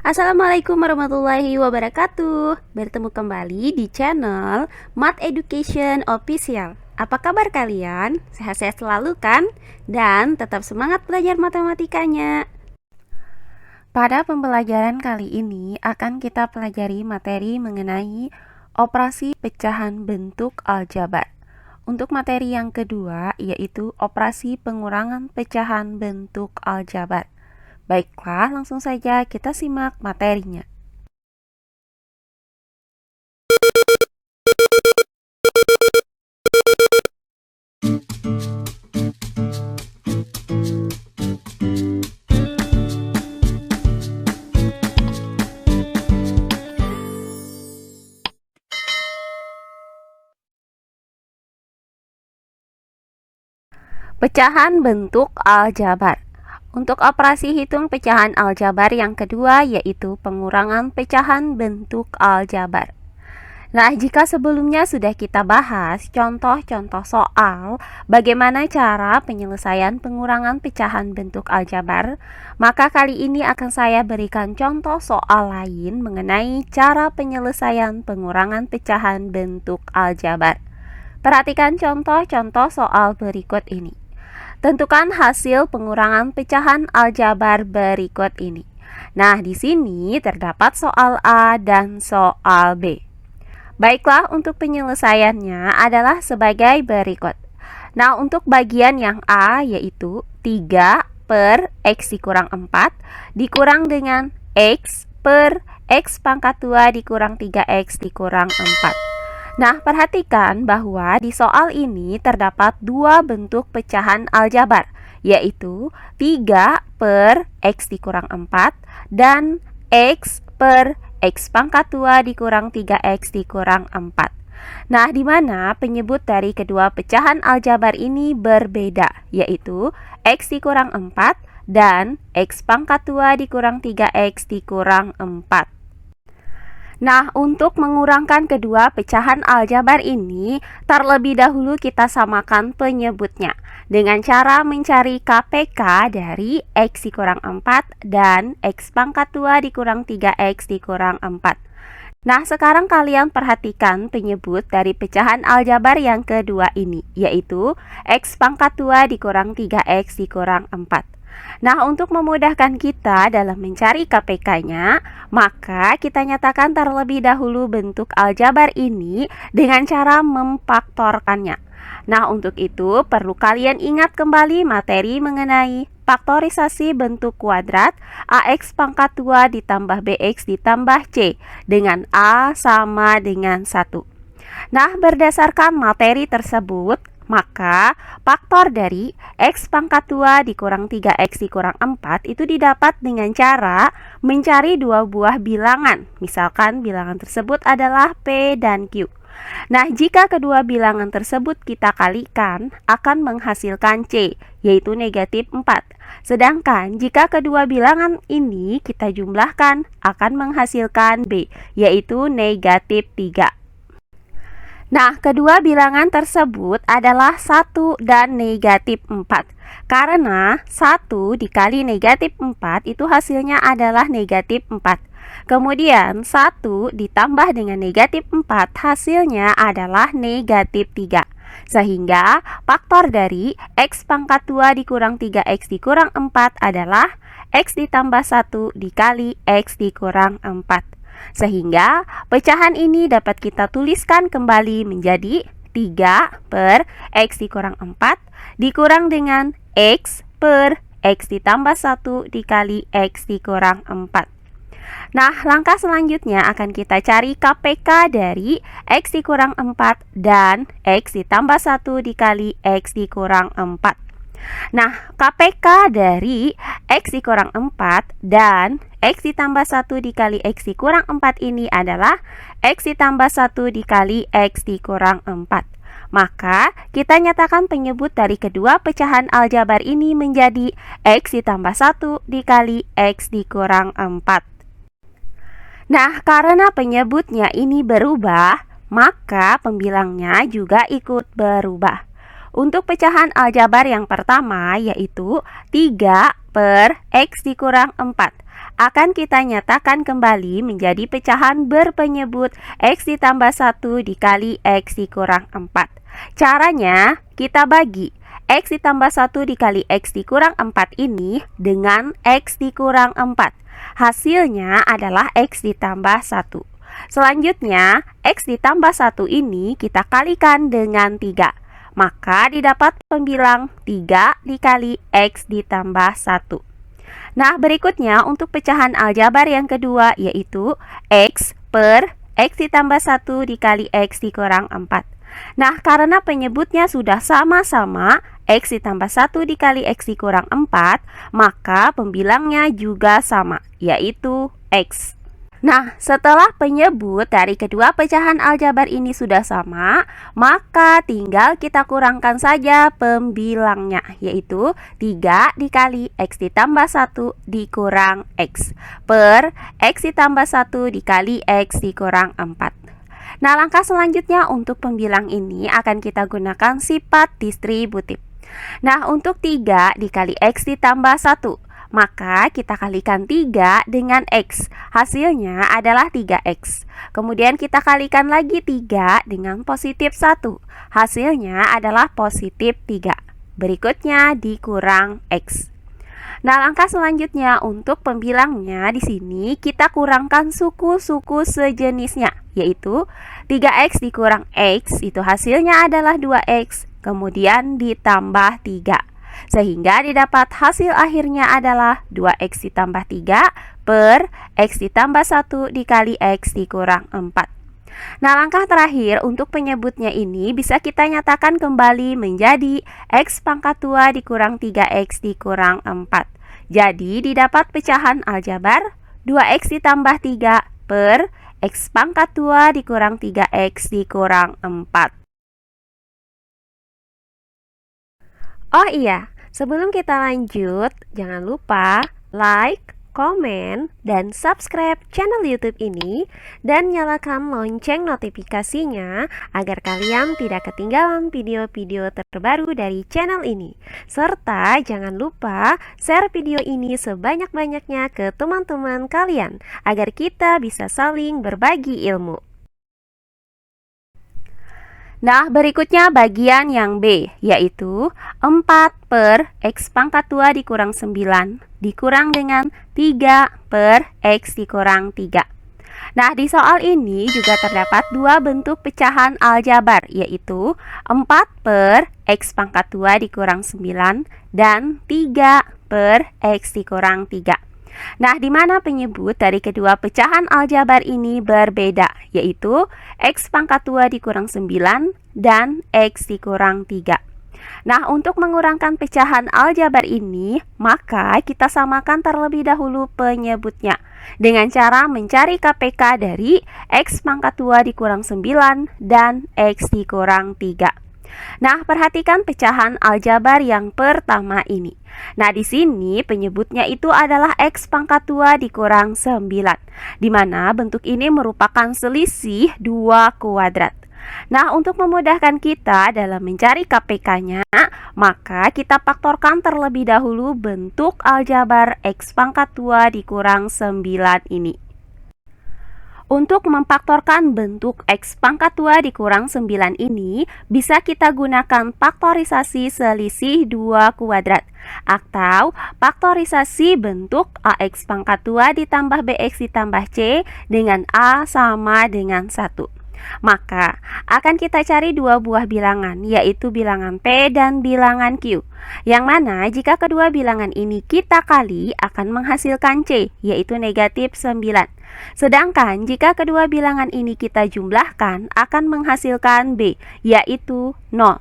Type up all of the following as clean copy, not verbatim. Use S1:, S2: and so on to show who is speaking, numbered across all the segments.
S1: Assalamualaikum warahmatullahi wabarakatuh. Bertemu kembali di channel Math Education Official. Apa kabar kalian? Sehat-sehat selalu kan? Dan tetap semangat belajar matematikanya. Pada pembelajaran kali ini akan kita pelajari materi mengenai operasi pecahan bentuk aljabar. Untuk materi yang kedua yaitu operasi pengurangan pecahan bentuk aljabar. Baiklah, langsung saja kita simak materinya. Pecahan bentuk aljabar. Untuk operasi hitung pecahan aljabar yang kedua yaitu pengurangan pecahan bentuk aljabar. Nah, jika sebelumnya sudah kita bahas contoh-contoh soal bagaimana cara penyelesaian pengurangan pecahan bentuk aljabar, maka kali ini akan saya berikan contoh soal lain mengenai cara penyelesaian pengurangan pecahan bentuk aljabar. Perhatikan contoh-contoh soal berikut ini. Tentukan hasil pengurangan pecahan aljabar berikut ini. Nah, di sini terdapat soal A dan soal B. Baiklah, untuk penyelesaiannya adalah sebagai berikut. Nah, untuk bagian yang A yaitu 3 per X dikurang 4 dikurang dengan X per X pangkat 2 dikurang 3X dikurang 4. Nah, perhatikan bahwa di soal ini terdapat dua bentuk pecahan aljabar, yaitu 3 per X dikurang 4 dan X per X pangkat 2 dikurang 3X dikurang 4. Nah, di mana penyebut dari kedua pecahan aljabar ini berbeda, yaitu X dikurang 4 dan X pangkat 2 dikurang 3X dikurang 4. Nah, untuk mengurangkan kedua pecahan aljabar ini, terlebih dahulu kita samakan penyebutnya dengan cara mencari KPK dari X dikurang 4 dan X pangkat 2 dikurang 3X dikurang 4. Nah, sekarang kalian perhatikan penyebut dari pecahan aljabar yang kedua ini, yaitu X pangkat 2 dikurang 3X dikurang 4. Nah, untuk memudahkan kita dalam mencari KPK-nya, maka kita nyatakan terlebih dahulu bentuk aljabar ini dengan cara memfaktorkannya. Nah, untuk itu perlu kalian ingat kembali materi mengenai faktorisasi bentuk kuadrat AX pangkat 2 ditambah BX ditambah C dengan A sama dengan 1. Nah, berdasarkan materi tersebut, maka faktor dari X pangkat 2 dikurang 3X dikurang 4 itu didapat dengan cara mencari dua buah bilangan. Misalkan bilangan tersebut adalah P dan Q. Nah, jika kedua bilangan tersebut kita kalikan akan menghasilkan C, yaitu negatif 4. Sedangkan jika kedua bilangan ini kita jumlahkan akan menghasilkan B, yaitu negatif 3. Nah, kedua bilangan tersebut adalah 1 dan negatif 4. Karena 1 dikali negatif 4 itu hasilnya adalah negatif 4. Kemudian 1 ditambah dengan negatif 4 hasilnya adalah negatif 3. Sehingga faktor dari X pangkat 2 dikurang 3X dikurang 4 adalah X ditambah 1 dikali X dikurang 4. Sehingga pecahan ini dapat kita tuliskan kembali menjadi 3 per X dikurang 4 dikurang dengan X per X ditambah 1 dikali X dikurang 4. Nah, langkah selanjutnya akan kita cari KPK dari X dikurang 4 dan X ditambah 1 dikali X dikurang 4. Nah, KPK dari X dikurang 4 dan X ditambah 1 dikali X dikurang 4 ini adalah X ditambah 1 dikali X dikurang 4. Maka, kita nyatakan penyebut dari kedua pecahan aljabar ini menjadi X ditambah 1 dikali X dikurang 4. Nah, karena penyebutnya ini berubah, maka pembilangnya juga ikut berubah. Untuk pecahan aljabar yang pertama yaitu 3 per X dikurang 4. akan kita nyatakan kembali menjadi pecahan berpenyebut X ditambah 1 dikali X dikurang 4. Caranya, kita bagi X ditambah 1 dikali X dikurang 4 ini dengan X dikurang 4. Hasilnya adalah X ditambah 1. Selanjutnya, X ditambah 1 ini kita kalikan dengan 3. Maka didapat pembilang 3 dikali X ditambah 1. Nah, berikutnya untuk pecahan aljabar yang kedua yaitu X per X ditambah 1 dikali X dikurang 4. Nah, karena penyebutnya sudah sama-sama X ditambah 1 dikali X dikurang 4, maka pembilangnya juga sama, yaitu X. Nah, setelah penyebut dari kedua pecahan aljabar ini sudah sama, maka tinggal kita kurangkan saja pembilangnya, yaitu 3 dikali X ditambah 1 dikurang X per X ditambah 1 dikali X dikurang 4. Nah, langkah selanjutnya untuk pembilang ini akan kita gunakan sifat distributif. Nah, untuk 3 dikali X ditambah 1, maka kita kalikan 3 dengan X. Hasilnya adalah 3X. Kemudian kita kalikan lagi 3 dengan positif 1. Hasilnya adalah positif 3. Berikutnya dikurang X. Nah, langkah selanjutnya untuk pembilangnya di sini kita kurangkan suku-suku sejenisnya, yaitu 3X dikurang X itu hasilnya adalah 2X, kemudian ditambah 3. Sehingga didapat hasil akhirnya adalah 2X ditambah 3 per X ditambah 1 dikali X dikurang 4. Nah, langkah terakhir untuk penyebutnya ini bisa kita nyatakan kembali menjadi X pangkat 2 dikurang 3X dikurang 4. Jadi didapat pecahan aljabar 2X ditambah 3 per X pangkat 2 dikurang 3X dikurang 4. Oh iya, sebelum kita lanjut, jangan lupa like, komen, dan subscribe channel YouTube ini dan nyalakan lonceng notifikasinya agar kalian tidak ketinggalan video-video terbaru dari channel ini. Serta jangan lupa share video ini sebanyak-banyaknya ke teman-teman kalian agar kita bisa saling berbagi ilmu. Nah, berikutnya bagian yang B, yaitu 4 per X pangkat 2 dikurang 9 dikurang dengan 3 per X dikurang 3. Nah, di soal ini juga terdapat dua bentuk pecahan aljabar, yaitu 4 per X pangkat 2 dikurang 9 dan 3 per X dikurang 3. Nah, di mana penyebut dari kedua pecahan aljabar ini berbeda, yaitu X pangkat 2 dikurang 9 dan X dikurang 3. Nah, untuk mengurangkan pecahan aljabar ini, maka kita samakan terlebih dahulu penyebutnya dengan cara mencari KPK dari X pangkat 2 dikurang 9 dan X dikurang 3. Nah, perhatikan pecahan aljabar yang pertama ini. Nah, di sini penyebutnya itu adalah X pangkat 2 dikurang 9, di mana bentuk ini merupakan selisih 2 kuadrat. Nah, untuk memudahkan kita dalam mencari KPK-nya, maka kita faktorkan terlebih dahulu bentuk aljabar X pangkat 2 dikurang 9 ini. Untuk memfaktorkan bentuk X pangkat 2 dikurang 9 ini, bisa kita gunakan faktorisasi selisih 2 kuadrat atau faktorisasi bentuk AX pangkat 2 ditambah BX ditambah C dengan A sama dengan 1. Maka akan kita cari dua buah bilangan, yaitu bilangan P dan bilangan Q, yang mana jika kedua bilangan ini kita kali akan menghasilkan C, yaitu negatif 9. Sedangkan jika kedua bilangan ini kita jumlahkan akan menghasilkan B, yaitu 0.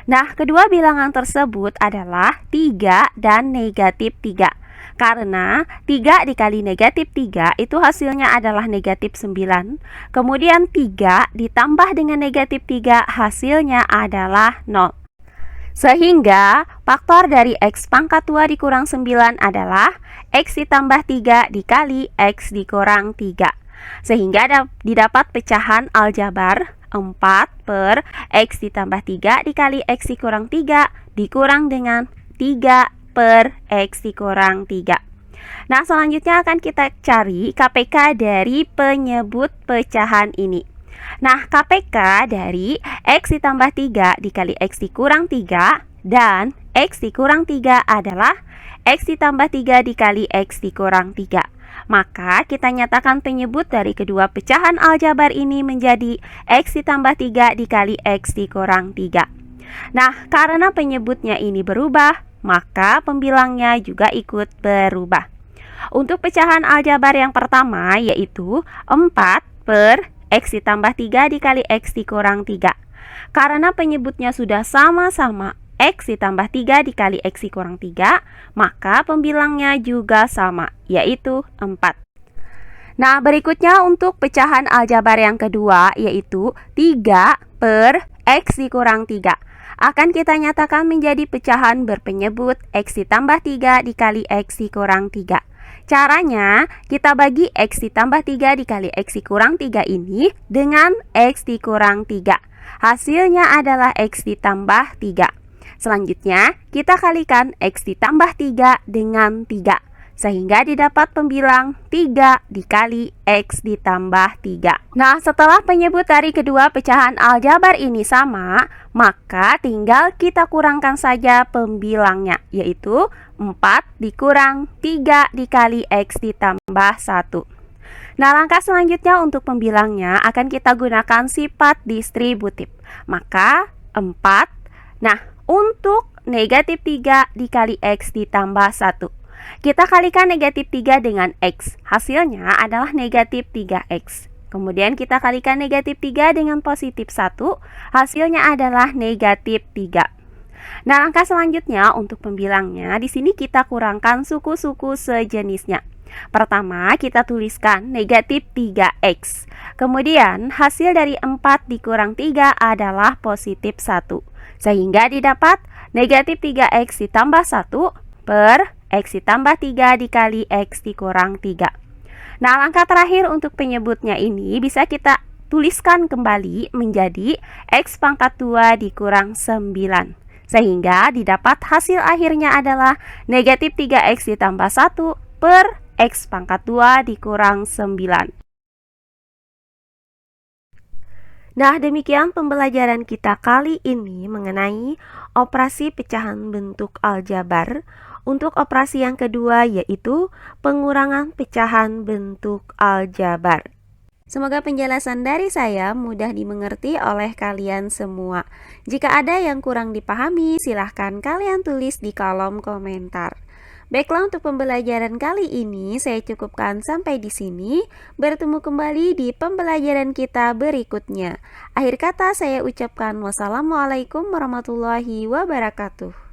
S1: Nah, kedua bilangan tersebut adalah 3 dan negatif 3. Karena 3 dikali negatif 3 itu hasilnya adalah negatif 9. Kemudian 3 ditambah dengan negatif 3 hasilnya adalah 0. Sehingga faktor dari X pangkat 2 dikurang 9 adalah X ditambah 3 dikali X dikurang 3. Sehingga didapat pecahan aljabar 4 per X ditambah 3 dikali X dikurang 3 dikurang dengan 3 per X dikurang 3. Nah, selanjutnya akan kita cari KPK dari penyebut pecahan ini. Nah, KPK dari X ditambah 3 dikali X dikurang 3 dan X dikurang 3 adalah X ditambah 3 dikali X dikurang 3. Maka kita nyatakan penyebut dari kedua pecahan aljabar ini menjadi X ditambah 3 dikali X dikurang 3. Nah, karena penyebutnya ini berubah, maka pembilangnya juga ikut berubah. Untuk pecahan aljabar yang pertama yaitu 4 per X ditambah 3 dikali X dikurang 3. Karena penyebutnya sudah sama-sama X ditambah 3 dikali X dikurang 3, maka pembilangnya juga sama, yaitu 4. Nah, berikutnya untuk pecahan aljabar yang kedua yaitu 3 per X dikurang 3. Akan kita nyatakan menjadi pecahan berpenyebut X ditambah 3 dikali X dikurang 3. Caranya, kita bagi X ditambah 3 dikali X dikurang 3 ini dengan X dikurang 3. Hasilnya adalah X ditambah 3. Selanjutnya, kita kalikan X ditambah 3 dengan 3. Sehingga didapat pembilang 3 dikali X ditambah 3. Nah, setelah penyebut dari kedua pecahan aljabar ini sama, maka tinggal kita kurangkan saja pembilangnya, yaitu 4 dikurang 3 dikali X ditambah 1. Nah, langkah selanjutnya untuk pembilangnya akan kita gunakan sifat distributif. Maka 4. Nah, untuk negatif 3 dikali X ditambah 1. Kita kalikan negatif 3 dengan X. Hasilnya adalah negatif 3X. Kemudian kita kalikan negatif 3 dengan positif 1. Hasilnya adalah negatif 3. Nah, langkah selanjutnya untuk pembilangnya, di sini kita kurangkan suku-suku sejenisnya. Pertama, kita tuliskan negatif 3X. Kemudian, hasil dari 4 dikurang 3 adalah positif 1. Sehingga didapat negatif 3X ditambah 1 per X ditambah 3 dikali X dikurang 3. Nah, langkah terakhir untuk penyebutnya ini bisa kita tuliskan kembali menjadi X pangkat 2 dikurang 9. Sehingga didapat hasil akhirnya adalah negatif 3X ditambah 1 per X pangkat 2 dikurang 9. Nah, demikian pembelajaran kita kali ini mengenai operasi pecahan bentuk aljabar. Untuk operasi yang kedua yaitu pengurangan pecahan bentuk aljabar. Semoga penjelasan dari saya mudah dimengerti oleh kalian semua. Jika ada yang kurang dipahami, silahkan kalian tulis di kolom komentar. Baiklah, untuk pembelajaran kali ini saya cukupkan sampai di sini. Bertemu kembali di pembelajaran kita berikutnya. Akhir kata saya ucapkan wassalamualaikum warahmatullahi wabarakatuh.